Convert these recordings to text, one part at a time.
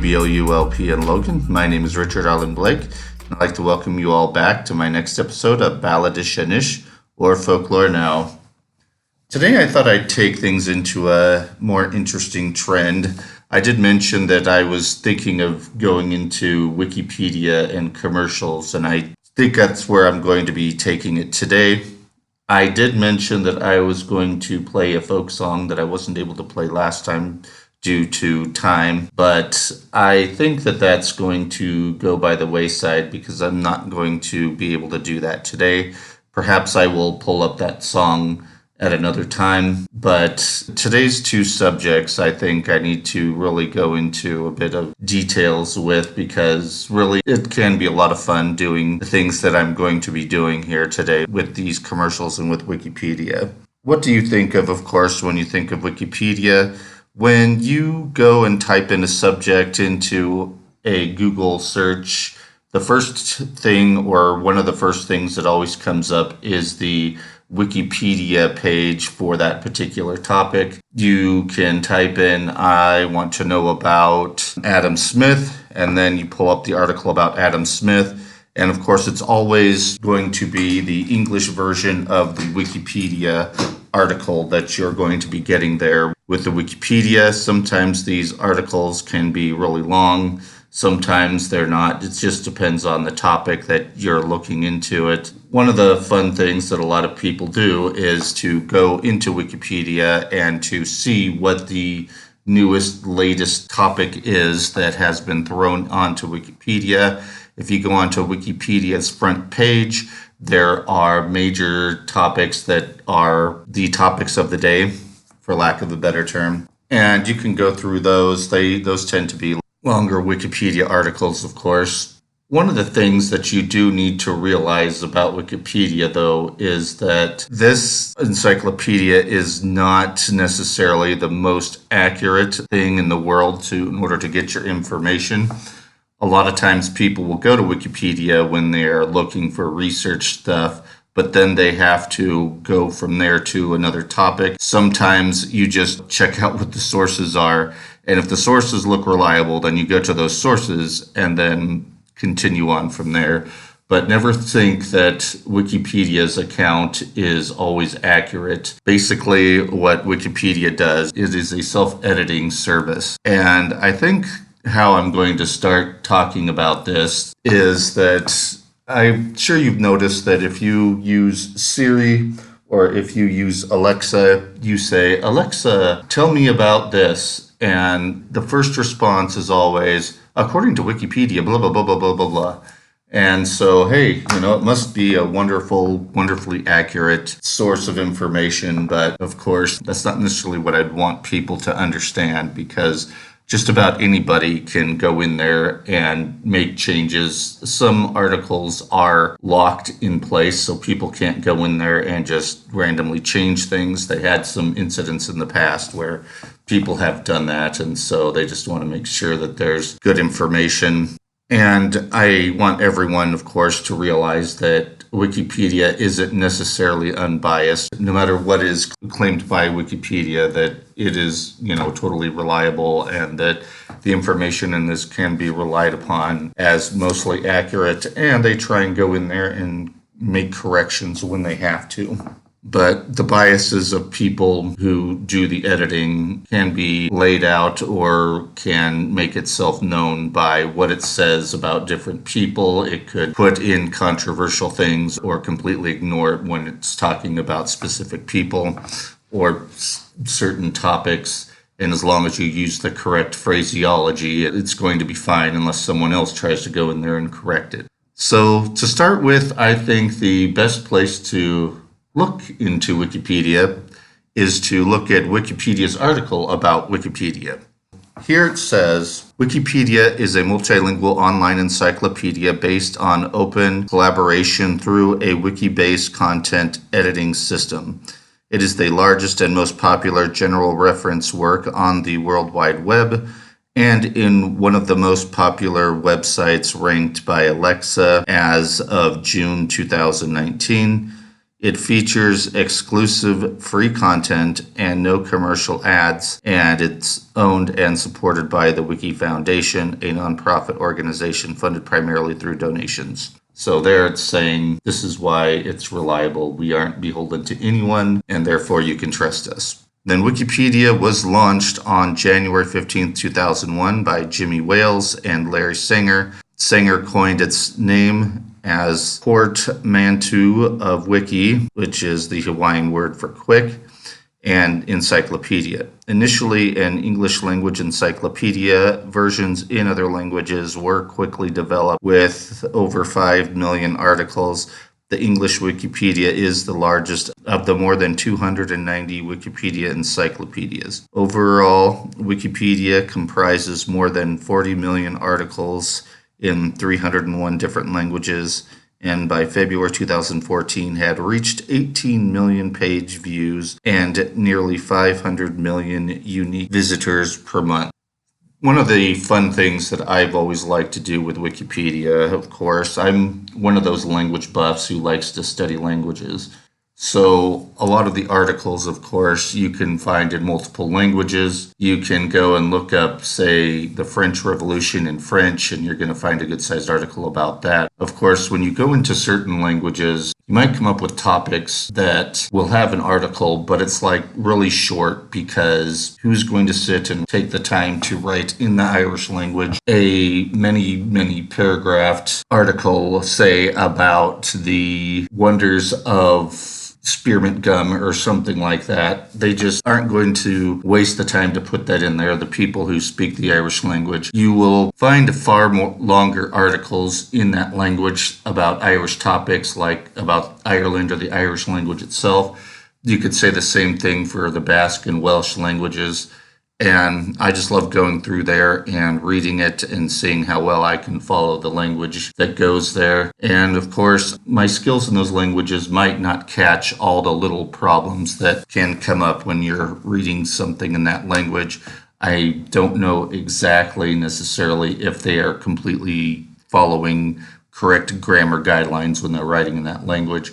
WBOULP and Logan. My name is Richard Arlen Blake, and I'd like to welcome you all back to my next episode of Béaloideas or Folklore Now. Today I thought I'd take things into a more interesting trend. I did mention that I was thinking of going into Wikipedia and commercials, and I think that's where I'm going to be taking it today. I did mention that I was going to play a folk song that I wasn't able to play last time due to time, but I think that that's going to go by the wayside because I'm not going to be able to do that today. Perhaps I will pull up that song at another time, but today's two subjects I think I need to really go into a bit of details with, because really it can be a lot of fun doing the things that I'm going to be doing here today with these commercials and with Wikipedia. What do you think of course, when you think of Wikipedia? When you go and type in a subject into a Google search, the first thing, or one of the first things that always comes up, is the Wikipedia page for that particular topic. You can type in, I want to know about Adam Smith, and then you pull up the article about Adam Smith. And of course, it's always going to be the English version of the Wikipedia article that you're going to be getting there. With the Wikipedia, sometimes these articles can be really long. Sometimes they're not. It just depends on the topic that you're looking into it. One of the fun things that a lot of people do is to go into Wikipedia and to see what the newest, latest topic is that has been thrown onto Wikipedia. If you go onto Wikipedia's front page, there are major topics that are the topics of the day, for lack of a better term. And you can go through those. Those tend to be longer Wikipedia articles, of course. One of the things that you do need to realize about Wikipedia, though, is that this encyclopedia is not necessarily the most accurate thing in the world in order to get your information. A lot of times people will go to Wikipedia when they're looking for research stuff, but then they have to go from there to another topic. Sometimes you just check out what the sources are, and if the sources look reliable, then you go to those sources and then continue on from there. But never think that Wikipedia's account is always accurate. Basically, what Wikipedia does is a self-editing service. And I think how I'm going to start talking about this is that I'm sure you've noticed that if you use Siri or if you use Alexa, you say, Alexa, tell me about this. And the first response is always, according to Wikipedia, blah, blah, blah, blah, blah, blah, blah. And so, hey, it must be a wonderfully accurate source of information. But of course, that's not necessarily what I'd want people to understand, because just about anybody can go in there and make changes. Some articles are locked in place, so people can't go in there and just randomly change things. They had some incidents in the past where people have done that, and so they just want to make sure that there's good information. And I want everyone, of course, to realize that Wikipedia isn't necessarily unbiased. No matter what is claimed by Wikipedia, that it is, totally reliable, and that the information in this can be relied upon as mostly accurate, and they try and go in there and make corrections when they have to. But the biases of people who do the editing can be laid out or can make itself known by what it says about different people. It could put in controversial things or completely ignore it when it's talking about specific people or certain topics. And as long as you use the correct phraseology, it's going to be fine unless someone else tries to go in there and correct it. So to start with, I think the best place to look into Wikipedia is to look at Wikipedia's article about Wikipedia. Here it says, Wikipedia is a multilingual online encyclopedia based on open collaboration through a wiki-based content editing system. It is the largest and most popular general reference work on the World Wide Web, and in one of the most popular websites ranked by Alexa as of June 2019. It features exclusive free content and no commercial ads, and it's owned and supported by the Wiki Foundation, a nonprofit organization funded primarily through donations. So there it's saying this is why it's reliable. We aren't beholden to anyone, and therefore you can trust us. Then Wikipedia was launched on January 15th, 2001 by Jimmy Wales and Larry Sanger. Sanger coined its name as portmanteau of wiki, which is the Hawaiian word for quick, and encyclopedia. Initially an English language encyclopedia, versions in other languages were quickly developed with over 5 million articles. The English Wikipedia is the largest of the more than 290 Wikipedia encyclopedias. Overall, Wikipedia comprises more than 40 million articles in 301 different languages, and by February 2014 had reached 18 million page views and nearly 500 million unique visitors per month. One of the fun things that I've always liked to do with Wikipedia, of course, I'm one of those language buffs who likes to study languages. So a lot of the articles, of course, you can find in multiple languages. You can go and look up, say, the French Revolution in French, and you're going to find a good-sized article about that. Of course, when you go into certain languages, you might come up with topics that will have an article, but it's like really short because who's going to sit and take the time to write in the Irish language a many paragraphed article, say, about the wonders of spearmint gum or something like that. They just aren't going to waste the time to put that in there, the people who speak the Irish language. You will find far more longer articles in that language about Irish topics, like about Ireland or the Irish language itself. You could say the same thing for the Basque and Welsh languages. And I just love going through there and reading it and seeing how well I can follow the language that goes there. And of course, my skills in those languages might not catch all the little problems that can come up when you're reading something in that language. I don't know exactly necessarily if they are completely following correct grammar guidelines when they're writing in that language.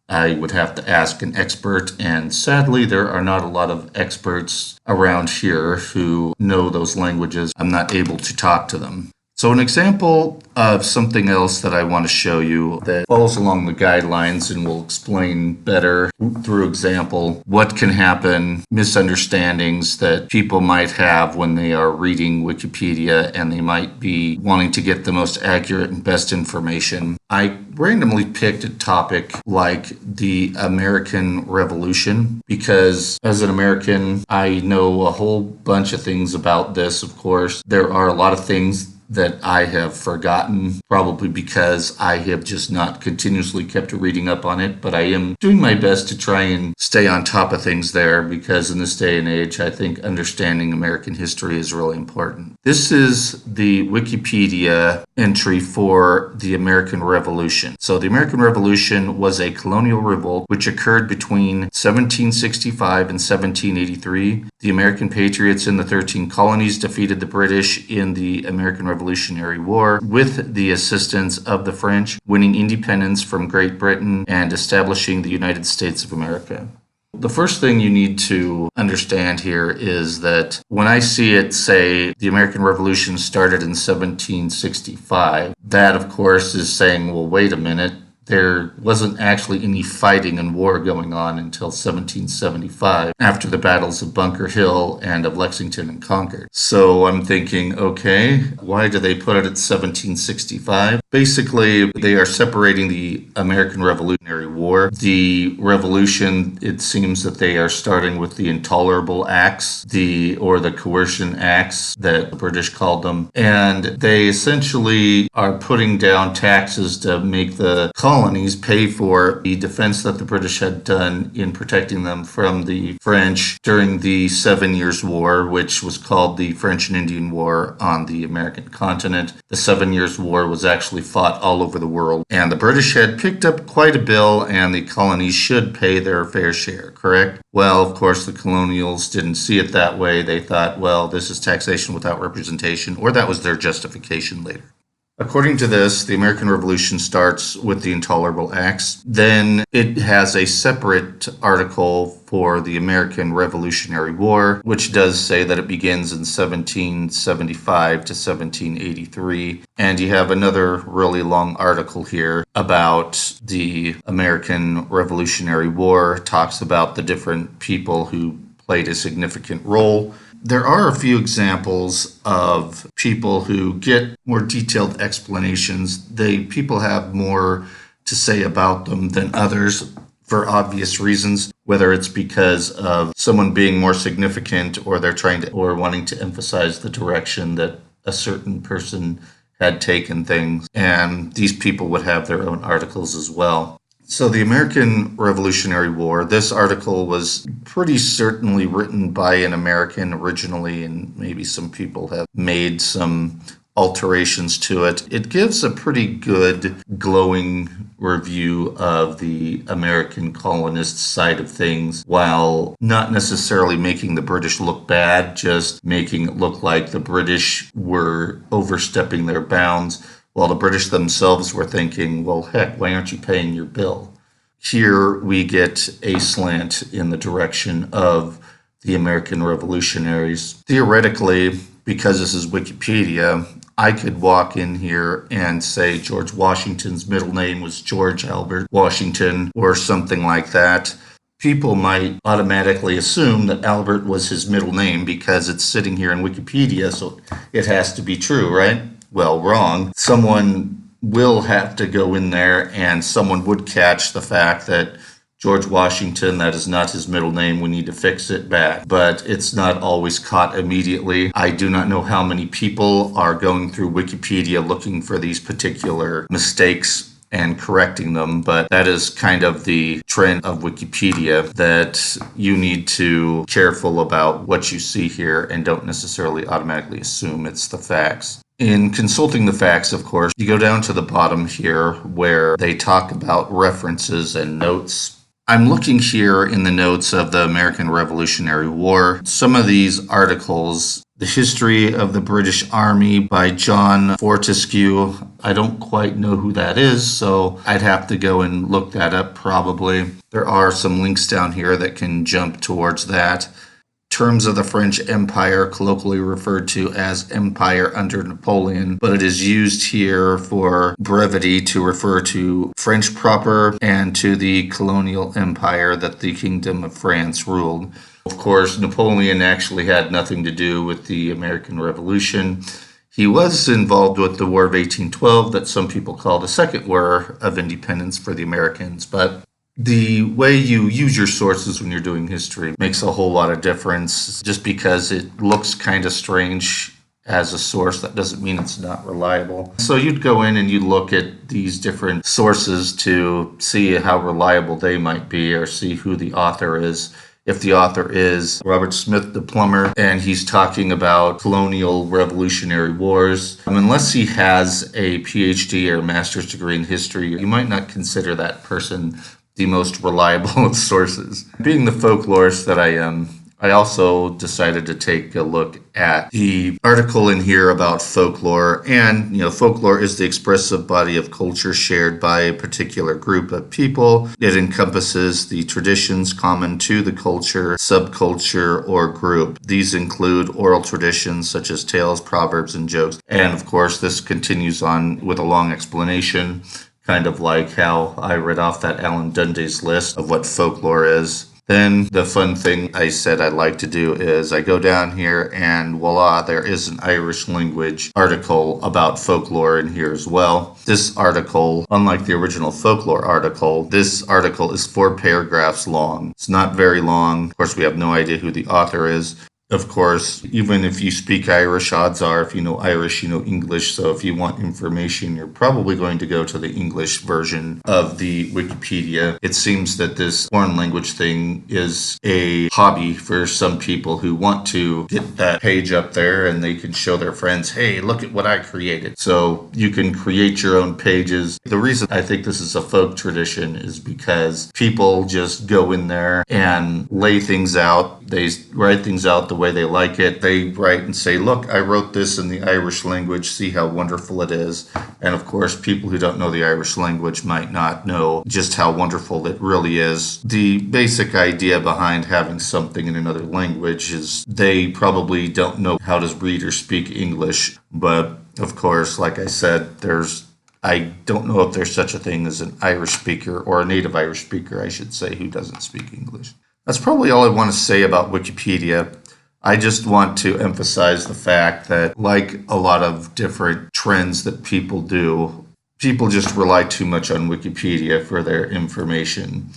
I would have to ask an expert, and sadly, there are not a lot of experts around here who know those languages. I'm not able to talk to them. So an example of something else that I want to show you that follows along the guidelines and will explain better through example what can happen, misunderstandings that people might have when they are reading Wikipedia and they might be wanting to get the most accurate and best information. I randomly picked a topic like the American Revolution because as an American, I know a whole bunch of things about this, of course. There are a lot of things that I have forgotten, probably because I have just not continuously kept reading up on it, but I am doing my best to try and stay on top of things there because in this day and age, I think understanding American history is really important. This is the Wikipedia entry for the American Revolution. So the American Revolution was a colonial revolt which occurred between 1765 and 1783. The American patriots in the 13 colonies defeated the British in the American Revolutionary War with the assistance of the French, winning independence from Great Britain and establishing the United States of America. The first thing you need to understand here is that when I see it say the American Revolution started in 1765, that of course is saying, well, wait a minute. There wasn't actually any fighting and war going on until 1775 after the battles of Bunker Hill and of Lexington and Concord. So I'm thinking, okay, why do they put it at 1765? Basically, they are separating the American Revolutionary War. The Revolution, it seems that they are starting with the Intolerable Acts, or the Coercion Acts that the British called them. And they essentially are putting down taxes to make the colonies pay for the defense that the British had done in protecting them from the French during the 7 Years' War, which was called the French and Indian War on the American continent. The 7 Years' War was actually fought all over the world, and the British had picked up quite a bill, and the colonies should pay their fair share, correct? Well, of course, the colonials didn't see it that way. They thought, well, this is taxation without representation, or that was their justification later. According to this, the American Revolution starts with the Intolerable Acts. Then it has a separate article for the American Revolutionary War, which does say that it begins in 1775 to 1783. And you have another really long article here about the American Revolutionary War, talks about the different people who played a significant role. There are a few examples of people who get more detailed explanations. People have more to say about them than others for obvious reasons, whether it's because of someone being more significant or or wanting to emphasize the direction that a certain person had taken things. And these people would have their own articles as well. So the American Revolutionary War, this article was pretty certainly written by an American originally, and maybe some people have made some alterations to it. It gives a pretty good glowing review of the American colonist side of things, while not necessarily making the British look bad, just making it look like the British were overstepping their bounds, while the British themselves were thinking, well, heck, why aren't you paying your bill? Here we get a slant in the direction of the American revolutionaries. Theoretically, because this is Wikipedia, I could walk in here and say George Washington's middle name was George Albert Washington or something like that. People might automatically assume that Albert was his middle name because it's sitting here in Wikipedia, so it has to be true, right? Well, wrong. Someone will have to go in there and someone would catch the fact that George Washington, that is not his middle name. We need to fix it back. But it's not always caught immediately. I do not know how many people are going through Wikipedia looking for these particular mistakes and correcting them, but that is kind of the trend of Wikipedia, that you need to be careful about what you see here and don't necessarily automatically assume it's the facts. In consulting the facts, of course, you go down to the bottom here where they talk about references and notes. I'm looking here in the notes of the American Revolutionary War. Some of these articles, The History of the British Army by John Fortescue, I don't quite know who that is, so I'd have to go and look that up probably. There are some links down here that can jump towards that. Terms of the French Empire, colloquially referred to as Empire under Napoleon, but it is used here for brevity to refer to French proper and to the colonial empire that the Kingdom of France ruled. Of course, Napoleon actually had nothing to do with the American Revolution. He was involved with the War of 1812 that some people call the Second War of Independence for the Americans, but the way you use your sources when you're doing history makes a whole lot of difference. Just because it looks kind of strange as a source, that doesn't mean it's not reliable. So you'd go in and you look at these different sources to see how reliable they might be or see who the author is. If the author is Robert Smith, the plumber, and he's talking about colonial revolutionary wars, unless he has a PhD or master's degree in history, you might not consider that person the most reliable of sources. Being the folklorist that I am, I also decided to take a look at the article in here about folklore. And, folklore is the expressive body of culture shared by a particular group of people. It encompasses the traditions common to the culture, subculture, or group. These include oral traditions such as tales, proverbs, and jokes. And of course, this continues on with a long explanation, kind of like how I read off that Alan Dunde's list of what folklore is. Then the fun thing I said I'd like to do is I go down here and voila, there is an Irish language article about folklore in here as well. This article, unlike the original folklore article, this article is 4 paragraphs long. It's not very long. Of course, we have no idea who the author is. Of course, even if you speak Irish, odds are if you know Irish, you know English. So if you want information, you're probably going to go to the English version of the Wikipedia. It seems that this foreign language thing is a hobby for some people who want to get that page up there and they can show their friends, hey, look at what I created. So you can create your own pages. The reason I think this is a folk tradition is because people just go in there and lay things out. They write things out the way they like it. They write and say, look, I wrote this in the Irish language. See how wonderful it is. And of course, people who don't know the Irish language might not know just how wonderful it really is. The basic idea behind having something in another language is they probably don't know how to read or speak English. But of course, like I said, I don't know if there's such a thing as an Irish speaker, or a native Irish speaker, I should say, who doesn't speak English. That's probably all I want to say about Wikipedia. I just want to emphasize the fact that, like a lot of different trends that people do, people just rely too much on Wikipedia for their information.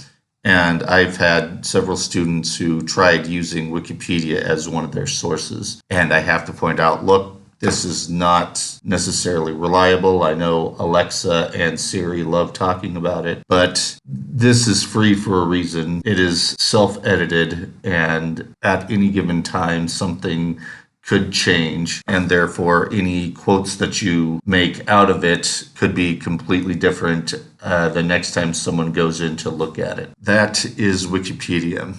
And I've had several students who tried using Wikipedia as one of their sources. And I have to point out, look, this is not necessarily reliable. I know Alexa and Siri love talking about it, but this is free for a reason. It is self-edited, and at any given time, something could change, and therefore any quotes that you make out of it could be completely different the next time someone goes in to look at it. That is Wikipedia.